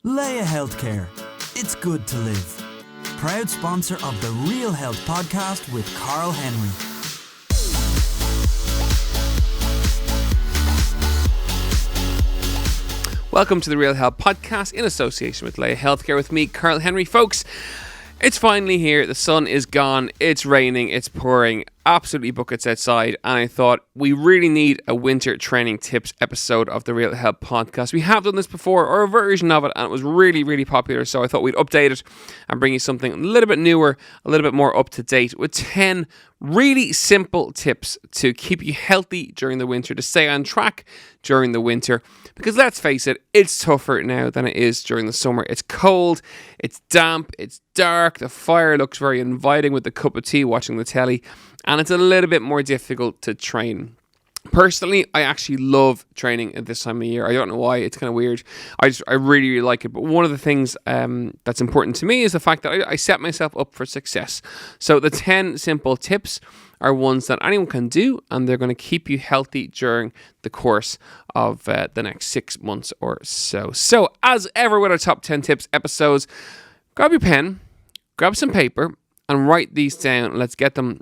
Leia Healthcare. It's good to live. Proud sponsor of the Real Health Podcast with Carl Henry. Welcome to the Real Health Podcast in association with Leia Healthcare with me, Carl Henry. Folks, it's finally here. The sun is gone. It's raining. It's pouring. Absolutely buckets outside. And I thought we really need a winter training tips episode of the Real Health Podcast. We have done this before, or a version of it, and it was really, really popular. So I thought we'd update it and bring you something a little bit newer, a little bit more up to date with 10 really simple tips to keep you healthy during the winter, to stay on track during the winter. Because let's face it, it's tougher now than it is during the summer. It's cold, it's damp, it's dark, the fire looks very inviting with the cup of tea watching the telly, and it's a little bit more difficult to train. Personally, I actually love training at this time of year. I don't know why, it's kind of weird. I really, really like it. But one of the things that's important to me is the fact that I set myself up for success. So the 10 simple tips are ones that anyone can do, and they're going to keep you healthy during the course of the next 6 months or so. So as ever with our top 10 tips episodes, grab your pen, grab some paper, and write these down. Let's get them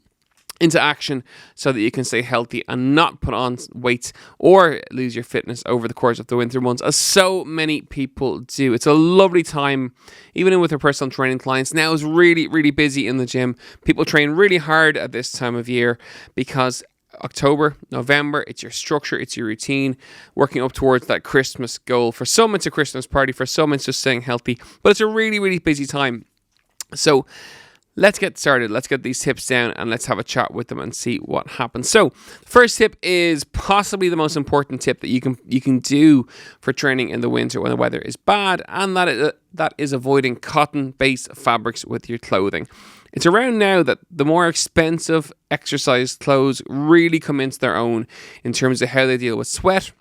into action so that you can stay healthy and not put on weight or lose your fitness over the course of the winter months, as so many people do. It's a lovely time, even with our personal training clients. Now is really, really busy in the gym. People train really hard at this time of year because October, November, it's your structure, it's your routine, working up towards that Christmas goal. For some, it's a Christmas party. For some, it's just staying healthy. But it's a really, really busy time. So let's get started. Let's get these tips down and let's have a chat with them and see what happens. So, the first tip is possibly the most important tip that you can do for training in the winter when the weather is bad, and that is avoiding cotton-based fabrics with your clothing. It's around now that the more expensive exercise clothes really come into their own in terms of how they deal with sweat,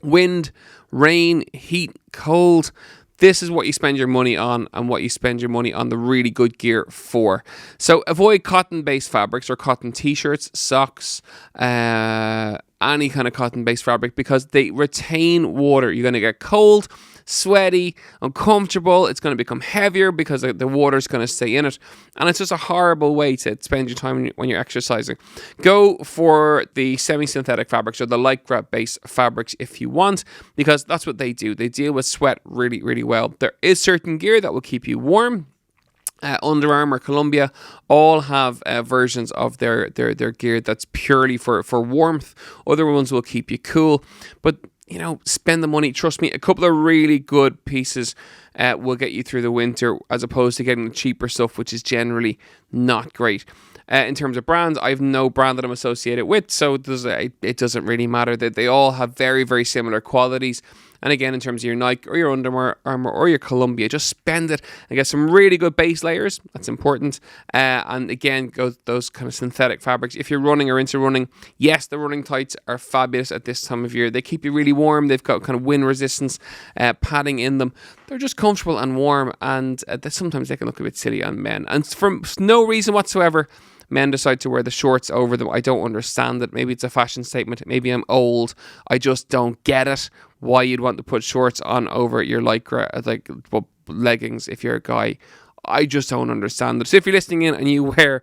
wind, rain, heat, cold. This is what you spend your money on, and what you spend your money on the really good gear for. So avoid cotton-based fabrics or cotton t-shirts, socks, any kind of cotton-based fabric, because they retain water. You're going to get cold, sweaty, uncomfortable. It's going to become heavier because the water's going to stay in it. And it's just a horrible way to spend your time when you're exercising. Go for the semi-synthetic fabrics or the lycra-based fabrics if you want, because that's what they do. They deal with sweat really, really well. There is certain gear that will keep you warm. Under Armour, Columbia, all have versions of their gear that's purely for warmth. Other ones will keep you cool. But spend the money. Trust me, a couple of really good pieces will get you through the winter, as opposed to getting the cheaper stuff, which is generally not great. In terms of brands, I have no brand that I'm associated with, so it doesn't really matter. That they all have very, very similar qualities. And again, in terms of your Nike or your Under Armour or your Columbia, just spend it and get some really good base layers. That's important. And again, go those kind of synthetic fabrics. If you're running or into running, yes, the running tights are fabulous at this time of year. They keep you really warm. They've got kind of wind resistance padding in them. They're just comfortable and warm, and sometimes they can look a bit silly on men. And for no reason whatsoever, men decide to wear the shorts over them. I don't understand it. Maybe it's a fashion statement. Maybe I'm old. I just don't get it. Why you'd want to put shorts on over your lycra, like leggings, if you're a guy. I just don't understand it. So if you're listening in and you wear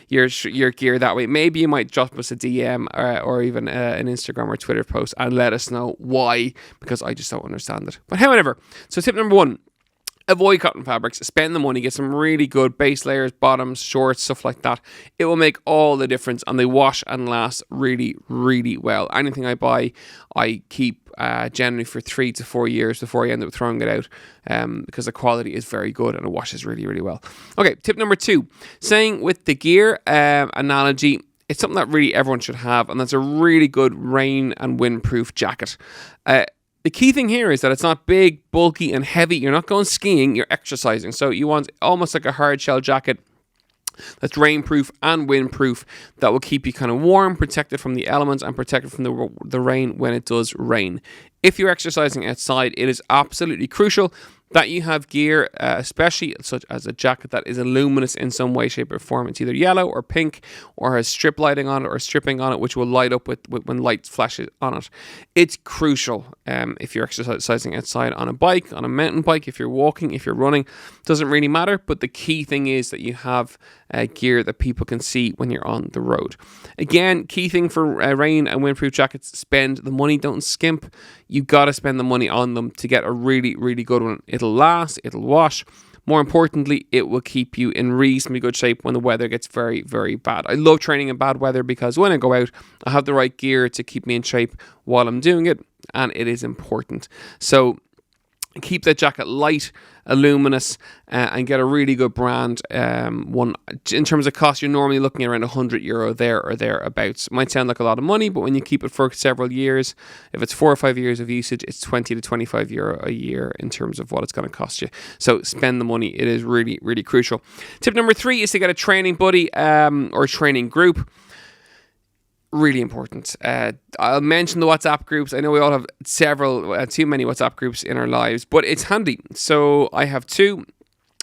your gear that way, maybe you might drop us a DM or even an Instagram or Twitter post and let us know why, because I just don't understand it. But however, so tip number 1. Avoid cotton fabrics, spend the money, get some really good base layers, bottoms, shorts, stuff like that. It will make all the difference, and they wash and last really, really well. Anything I buy, I keep generally for 3 to 4 years before I end up throwing it out, because the quality is very good and it washes really, really well. Okay, tip number 2, staying with the gear analogy. It's something that really everyone should have, and that's a really good rain and windproof jacket. The key thing here is that it's not big, bulky, and heavy. You're not going skiing, you're exercising. So you want almost like a hard shell jacket that's rainproof and windproof, that will keep you kind of warm, protected from the elements, and protected from the rain when it does rain. If you're exercising outside, it is absolutely crucial that you have gear, especially such as a jacket that is luminous in some way, shape or form. It's either yellow or pink or has strip lighting on it or stripping on it, which will light up with when light flashes on it. It's crucial if you're exercising outside on a bike, on a mountain bike, if you're walking, if you're running, doesn't really matter. But the key thing is that you have gear that people can see when you're on the road. Again, key thing for rain and windproof jackets, spend the money, don't skimp. You got to spend the money on them to get a really, really good one. It'll last, it'll wash. More importantly, it will keep you in reasonably good shape when the weather gets very, very bad. I love training in bad weather because when I go out, I have the right gear to keep me in shape while I'm doing it, and it is important. So keep that jacket light, luminous, and get a really good brand one. In terms of cost, you're normally looking at around €100 there or thereabouts. Might sound like a lot of money, but when you keep it for several years, if it's 4 or 5 years of usage, it's €20 to €25 a year in terms of what it's going to cost you. So spend the money. It is really, really crucial. Tip number 3 is to get a training buddy or training group. Really important. I'll mention the WhatsApp groups. I know we all have too many WhatsApp groups in our lives, but it's handy. So I have 2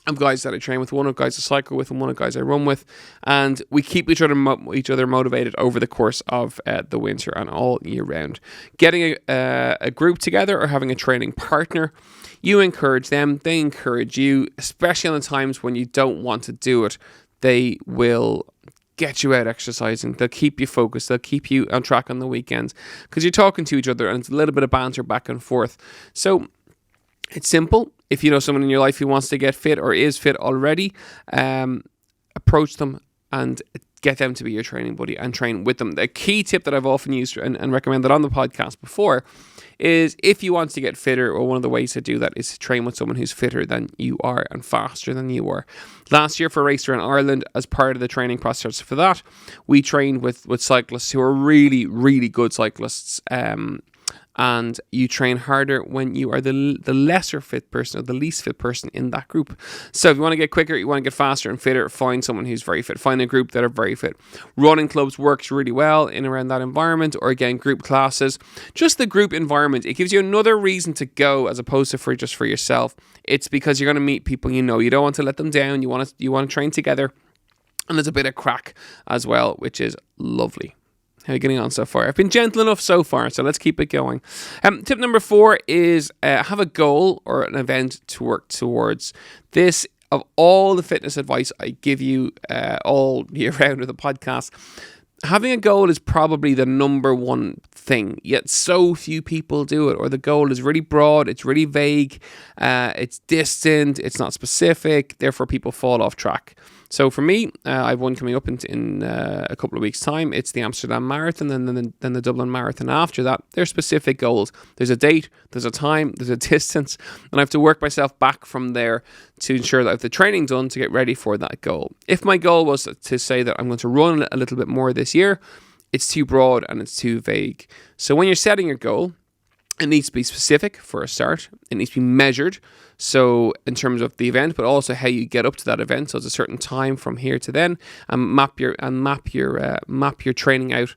of guys that I train with, one of guys I cycle with, and one of guys I run with, and we keep each other motivated over the course of the winter and all year round. Getting a group together or having a training partner, you encourage them, they encourage you, especially on the times when you don't want to do it. They will get you out exercising. They'll keep you focused. They'll keep you on track on the weekends because you're talking to each other and it's a little bit of banter back and forth. So it's simple. If you know someone in your life who wants to get fit or is fit already, approach them and get them to be your training buddy and train with them. The key tip that I've often used and recommended on the podcast before is if you want to get fitter, or one of the ways to do that is to train with someone who's fitter than you are and faster than you are. Last year for Race Around Ireland, as part of the training process for that, we trained with cyclists who are really, really good cyclists. And you train harder when you are the lesser fit person or the least fit person in that group. So if you want to get quicker, you want to get faster and fitter, find someone who's very fit. Find a group that are very fit. Running clubs works really well in around that environment, or again, group classes. Just the group environment, it gives you another reason to go as opposed to just for yourself. It's because you're going to meet people you know. You don't want to let them down. You want to train together. And there's a bit of crack as well, which is lovely. How are you getting on so far? I've been gentle enough so far, so let's keep it going. Tip number 4 is have a goal or an event to work towards. This, of all the fitness advice I give you all year round with the podcast, having a goal is probably the number one thing, yet so few people do it, or the goal is really broad, it's really vague, it's distant, it's not specific, therefore people fall off track. So for me, I have one coming up in a couple of weeks' time. It's the Amsterdam Marathon and then the Dublin Marathon after that. They're specific goals. There's a date, there's a time, there's a distance, and I have to work myself back from there to ensure that I have the training done to get ready for that goal. If my goal was to say that I'm going to run a little bit more this year, it's too broad and it's too vague. So when you're setting your goal, it needs to be specific for a start. It needs to be measured. So in terms of the event, but also how you get up to that event. So it's a certain time from here to then, and map your training out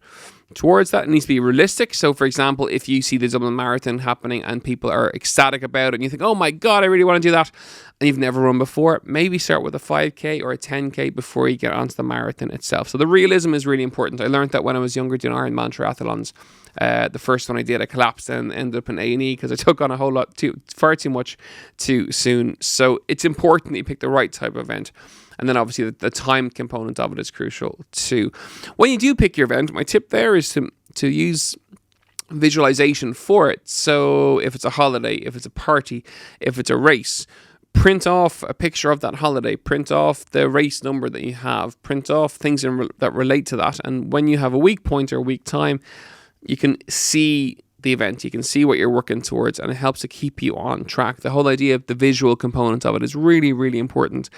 towards that. It needs to be realistic. So for example, if you see the Dublin Marathon happening and people are ecstatic about it and you think, oh my God, I really want to do that, and you've never run before, maybe start with a 5k or a 10k before you get onto the marathon itself. So the realism is really important. I learned that when I was younger doing Ironman triathlons. The first one I did, I collapsed and ended up in A&E because I took on a whole lot far too much too soon. So it's important that you pick the right type of event. And then obviously the time component of it is crucial too. When you do pick your event, my tip there is to use visualization for it. So if it's a holiday, if it's a party, if it's a race, print off a picture of that holiday, print off the race number that you have, print off things that relate to that. And when you have a week point or a week time, you can see the event, you can see what you're working towards, and it helps to keep you on track. The whole idea of the visual component of it is really, really important.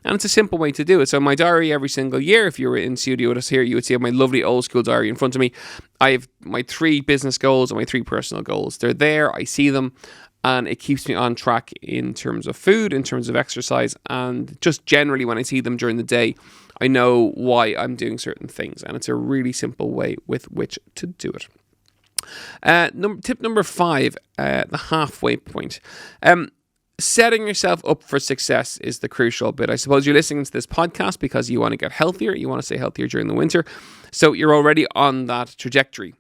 And it's a simple way to do it. So my diary every single year, if you were in studio with us here, you would see my lovely old school diary in front of me. I have my 3 business goals and my 3 personal goals. They're there, I see them, and it keeps me on track in terms of food, in terms of exercise, and just generally when I see them during the day, I know why I'm doing certain things. And it's a really simple way with which to do it. Tip number 5, the halfway point. setting yourself up for success is the crucial bit. I suppose you're listening to this podcast because you want to get healthier, you want to stay healthier during the winter, so you're already on that trajectory.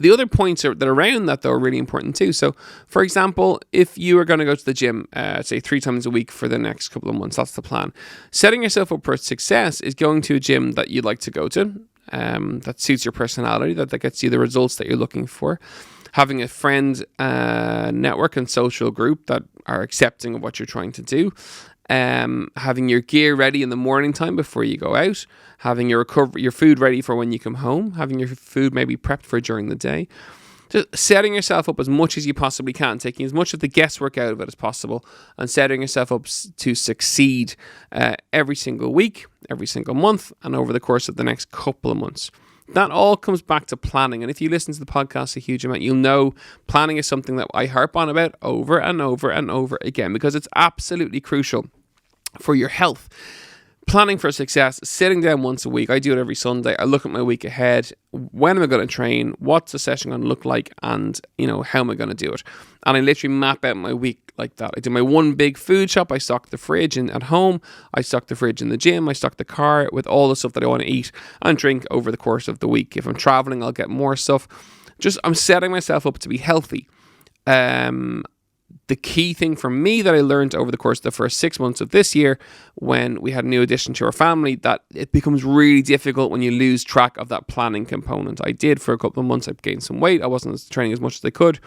The other points that are around that, though, are really important too. So, for example, if you are going to go to the gym, say 3 times a week for the next couple of months, that's the plan. Setting yourself up for success is going to a gym that you'd like to go to, that suits your personality, that gets you the results that you're looking for. Having a friend network and social group that are accepting of what you're trying to do. Having your gear ready in the morning time before you go out. Having your food ready for when you come home. Having your food maybe prepped for during the day. Just setting yourself up as much as you possibly can, taking as much of the guesswork out of it as possible, and setting yourself up to succeed every single week, every single month, and over the course of the next couple of months. That all comes back to planning. And if you listen to the podcast a huge amount, you'll know planning is something that I harp on about over and over and over again, because it's absolutely crucial for your health. Planning for success, sitting down once a week. I do it every Sunday. I look at my week ahead. When am I going to train? What's the session going to look like? And, how am I going to do it? And I literally map out my week like that. I do my one big food shop. I stock the fridge at home. I stock the fridge in the gym. I stock the car with all the stuff that I want to eat and drink over the course of the week. If I'm traveling, I'll get more stuff. I'm setting myself up to be healthy. The key thing for me that I learned over the course of the first 6 months of this year, when we had a new addition to our family, that it becomes really difficult when you lose track of that planning component. I did for a couple of months. I gained some weight. I wasn't training as much as I could.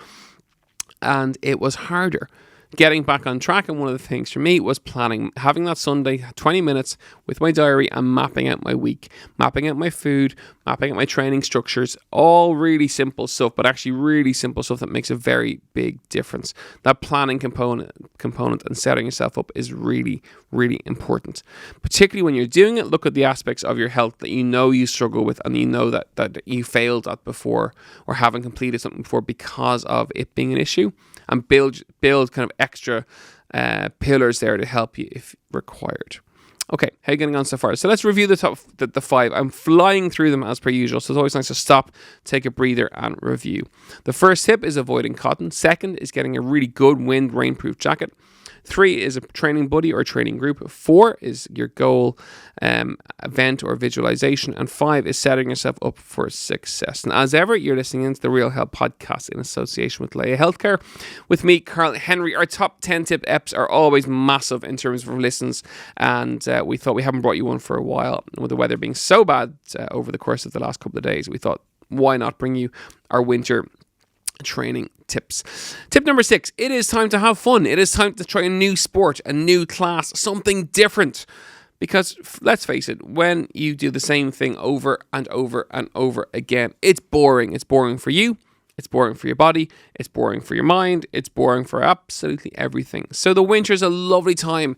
And it was harder getting back on track. And one of the things for me was planning, having that Sunday 20 minutes with my diary and mapping out my week, mapping out my food, mapping out my training structures. All really simple stuff, but actually really simple stuff that makes a very big difference. That planning component and setting yourself up is really, really important. Particularly when you're doing it, look at the aspects of your health that you struggle with, and you know that you failed at before or haven't completed something before because of it being an issue, and build kind of extra pillars there to help you if required. Okay, how are you getting on so far? So let's review the 5. I'm flying through them as per usual, so it's always nice to stop, take a breather, and review. The first tip is avoiding cotton. Second is getting a really good rainproof jacket. 3 is a training buddy or training group. 4 is your goal, event or visualization. And 5 is setting yourself up for success. And as ever, you're listening into the Real Health Podcast in association with Leia Healthcare. With me, Carl Henry. Our top 10 tip eps are always massive in terms of listens. And we thought we haven't brought you one for a while. With the weather being so bad over the course of the last couple of days, we thought, why not bring you our winter training tips. Tip number 6, it is time to have fun. It is time to try a new sport, a new class, something different. Because let's face it, when you do the same thing over and over and over again, it's boring. It's boring for you. It's boring for your body. It's boring for your mind. It's boring for absolutely everything. So the winter is a lovely time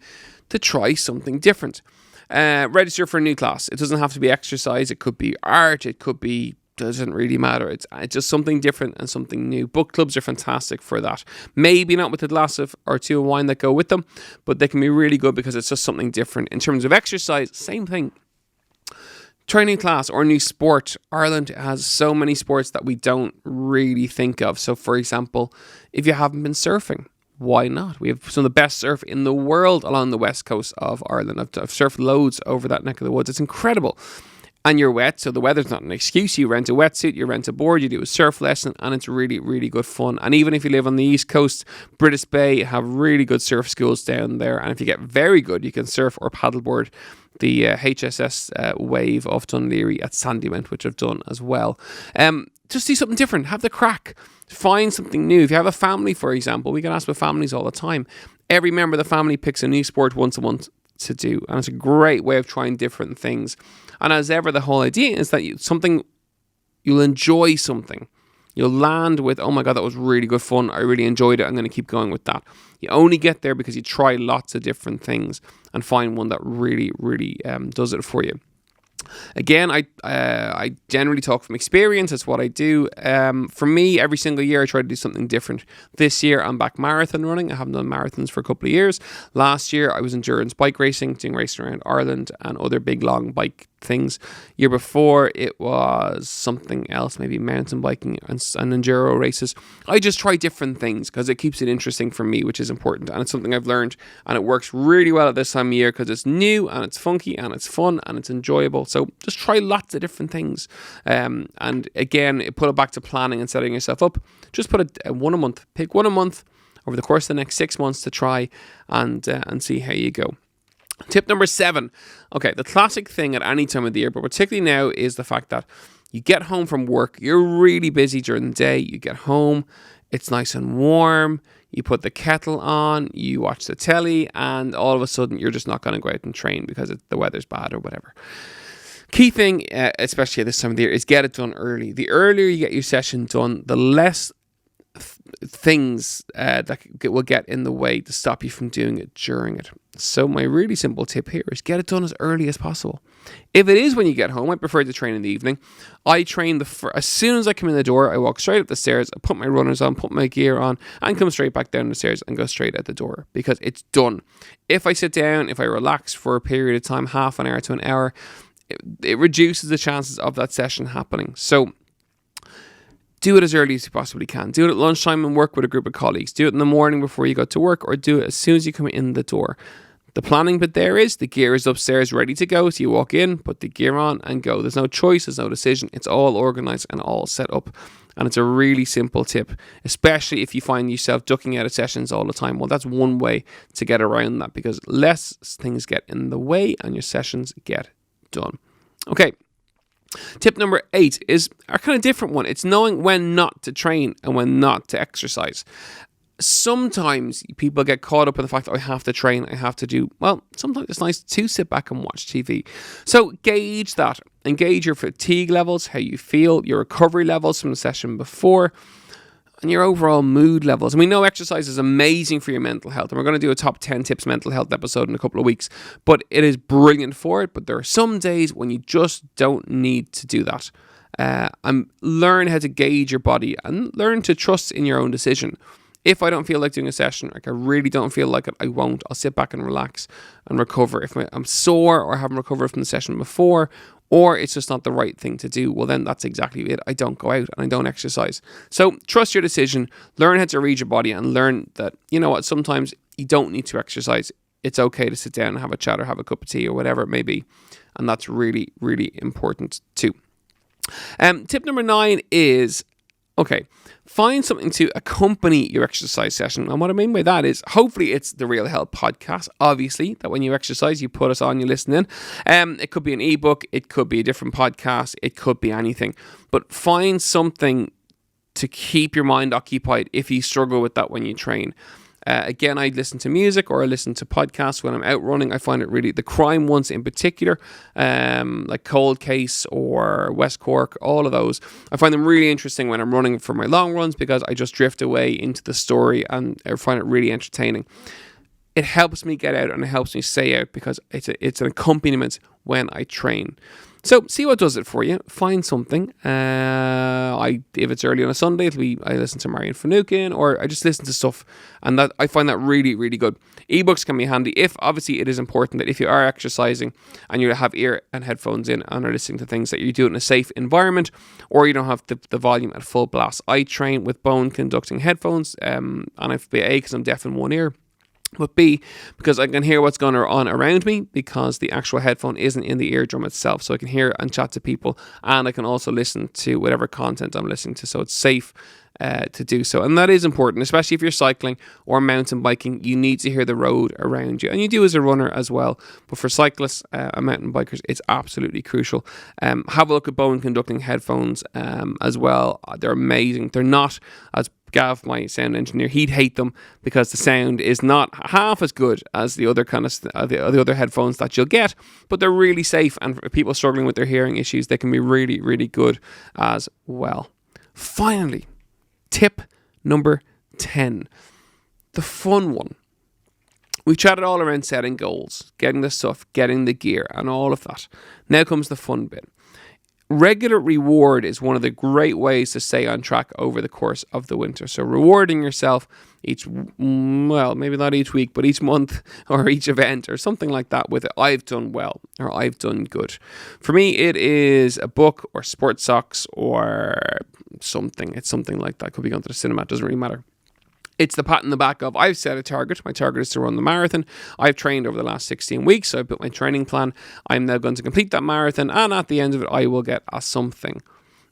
to try something different. Register for a new class. It doesn't have to be exercise. It could be art. It could be, doesn't really matter. It's just something different and something new. Book clubs are fantastic for that. Maybe not with a glass or 2 of wine that go with them, but they can be really good because it's just something different. In terms of exercise, same thing. Try a new class or a new sport. Ireland has so many sports that we don't really think of. So, for example, if you haven't been surfing, why not? We have some of the best surf in the world along the west coast of Ireland. I've surfed loads over that neck of the woods. It's incredible. And you're wet, so the weather's not an excuse. You rent a wetsuit, you rent a board, you do a surf lesson, and it's really, really good fun. And even if you live on the East Coast, British Bay have really good surf schools down there. And if you get very good, you can surf or paddleboard the HSS wave of Dunleary at Sandymount, which I've done as well. Just do something different. Have the crack. Find something new. If you have a family, for example, we get asked about families all the time. Every member of the family picks a new sport once a month to do, and it's a great way of trying different things. And as ever, the whole idea is that you'll enjoy something. You'll land with, oh my God, that was really good fun. I really enjoyed it. I'm going to keep going with that. You only get there because you try lots of different things and find one that really, really does it for you. Again, I generally talk from experience. That's what I do. For me, every single year I try to do something different. This year I'm back marathon running. I haven't done marathons for a couple of years. Last year I was endurance bike racing, doing racing around Ireland and other big long bike things. Year before, it was something else, maybe mountain biking and enduro races. I just try different things because it keeps it interesting for me, which is important. And it's something I've learned, and it works really well at this time of year because it's new and it's funky and it's fun and it's enjoyable. So just try lots of different things. And again, put it back to planning and setting yourself up. Just put one a month. Pick one a month over the course of the next 6 months to try and see how you go. Tip number 7. Okay, the classic thing at any time of the year, but particularly now, is the fact that you get home from work, you're really busy during the day, you get home, it's nice and warm, you put the kettle on, you watch the telly, and all of a sudden you're just not going to go out and train because the weather's bad or whatever. Key thing, especially at this time of the year, is get it done early. The earlier you get your session done, the less things that will get in the way to stop you from doing it during it. So my really simple tip here is get it done as early as possible. If it is when you get home, I prefer to train in the evening. I train as soon as I come in the door, I walk straight up the stairs, I put my runners on, put my gear on, and come straight back down the stairs and go straight out the door because it's done. If I sit down, if I relax for a period of time, half an hour to an hour, it reduces the chances of that session happening. So do it as early as you possibly can. Do it at lunchtime and work with a group of colleagues. Do it in the morning before you go to work, or do it as soon as you come in the door. The planning bit there is the gear is upstairs ready to go. So you walk in, put the gear on and go. There's no choice, there's no decision. It's all organized and all set up. And it's a really simple tip, especially if you find yourself ducking out of sessions all the time. Well, that's one way to get around that because less things get in the way and your sessions get done. Okay. Tip number 8 is a kind of different one. It's knowing when not to train and when not to exercise. Sometimes people get caught up in the fact that I have to train, I have to do, well, sometimes it's nice to sit back and watch TV. So gauge that. Engage your fatigue levels, how you feel, your recovery levels from the session before, and your overall mood levels. And we know exercise is amazing for your mental health, and we're going to do a top 10 tips mental health episode in a couple of weeks, but it is brilliant for it. But there are some days when you just don't need to do that. And learn how to gauge your body and learn to trust in your own decision. If I don't feel like doing a session, like I really don't feel like it, I won't. I'll sit back and relax and recover. If I'm sore or I haven't recovered from the session before, or it's just not the right thing to do, well then that's exactly it. I don't go out and I don't exercise. So trust your decision, learn how to read your body, and learn that, you know what, sometimes you don't need to exercise. It's okay to sit down and have a chat or have a cup of tea or whatever it may be. And that's really, really important too. Tip number 9 is, okay, find something to accompany your exercise session. And what I mean by that is, hopefully it's the Real Health podcast, obviously, that when you exercise, you put us on, you listen in. It could be an ebook, it could be a different podcast, it could be anything. But find something to keep your mind occupied if you struggle with that when you train. Again, I listen to music or I listen to podcasts when I'm out running. I find it really, the crime ones in particular, like Cold Case or West Cork, all of those, I find them really interesting when I'm running for my long runs because I just drift away into the story and I find it really entertaining. It helps me get out and it helps me stay out because it's an accompaniment when I train. So see what does it for you. Find something. If it's early on a Sunday, I listen to Marion Finucane, or I just listen to stuff, and that I find that really, really good. Ebooks can be handy if, obviously, it is important that if you are exercising and you have ear and headphones in and are listening to things, that you do it in a safe environment, or you don't have the volume at full blast. I train with bone conducting headphones, and I've A, because I'm deaf in one ear, but B, because I can hear what's going on around me because the actual headphone isn't in the eardrum itself. So I can hear and chat to people, and I can also listen to whatever content I'm listening to. So it's safe to do so. And that is important, especially if you're cycling or mountain biking. You need to hear the road around you. And you do as a runner as well. But for cyclists and mountain bikers, it's absolutely crucial. Have a look at bone conducting headphones as well. They're amazing. They're not as Gav, my sound engineer, he'd hate them because the sound is not half as good as the other kind of the other headphones that you'll get, but they're really safe, and for people struggling with their hearing issues, they can be really, really good as well. Finally, tip number 10, the fun one. We've chatted all around setting goals, getting the stuff, getting the gear, and all of that. Now comes the fun bit. Regular reward is one of the great ways to stay on track over the course of the winter. So rewarding yourself maybe not each week, but each month or each event or something like that with it. I've done well or I've done good. For me, it is a book or sports socks or something. It's something like that. Could be going to the cinema. It doesn't really matter. It's the pat in the back of, I've set a target. My target is to run the marathon. I've trained over the last 16 weeks. So I've built my training plan. I'm now going to complete that marathon. And at the end of it, I will get a something.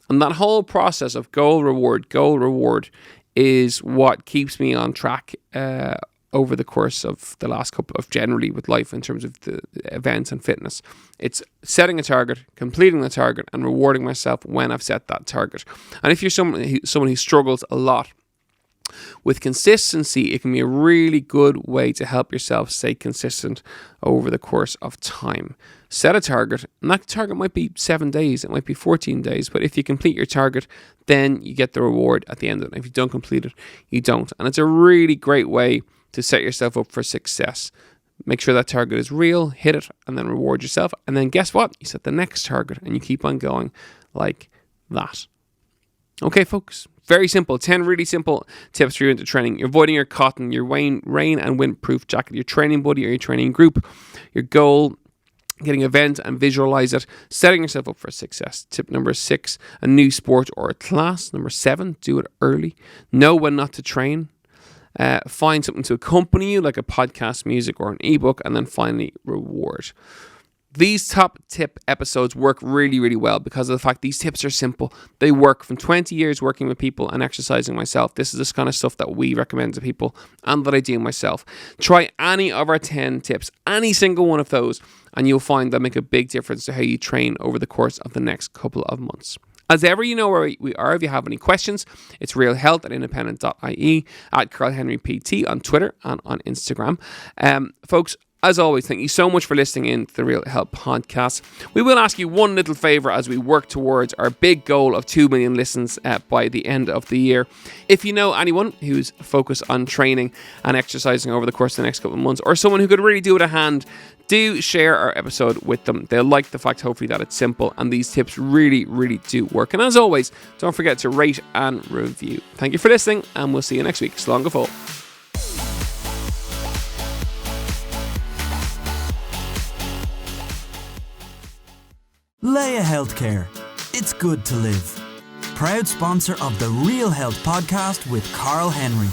And that whole process of goal, reward, is what keeps me on track over the course of the last couple of generally with life in terms of the events and fitness. It's setting a target, completing the target, and rewarding myself when I've set that target. And if you're someone who struggles a lot with consistency, it can be a really good way to help yourself stay consistent over the course of time. Set a target, and that target might be 7 days, it might be 14 days, but if you complete your target, then you get the reward at the end of it. If you don't complete it, you don't. And it's a really great way to set yourself up for success. Make sure that target is real, hit it, and then reward yourself. And then guess what? You set the next target, and you keep on going like that. Okay, folks, very simple. 10 really simple tips for you into training. You're avoiding your cotton, your rain and windproof jacket, your training buddy or your training group, your goal, getting a event and visualize it, setting yourself up for success. Tip number 6, a new sport or a class. Number 7, do it early. Know when not to train. Find something to accompany you, like a podcast, music, or an ebook, and then finally, reward. These top tip episodes work really, really well because of the fact these tips are simple. They work from 20 years working with people and exercising myself. This is this kind of stuff that we recommend to people and that I do myself. Try any of our 10 tips, any single one of those, and you'll find they'll make a big difference to how you train over the course of the next couple of months. As ever, you know where we are. If you have any questions, it's realhealth@independent.ie, at Carl Henry PT on Twitter and on Instagram. Folks, as always, thank you so much for listening in to the Real Health Podcast. We will ask you one little favour as we work towards our big goal of 2 million listens by the end of the year. If you know anyone who's focused on training and exercising over the course of the next couple of months, or someone who could really do it a hand, do share our episode with them. They'll like the fact, hopefully, that it's simple and these tips really, really do work. And as always, don't forget to rate and review. Thank you for listening, and we'll see you next week. Slán go fóill. Leia Healthcare. It's good to live. Proud sponsor of the Real Health Podcast with Carl Henry.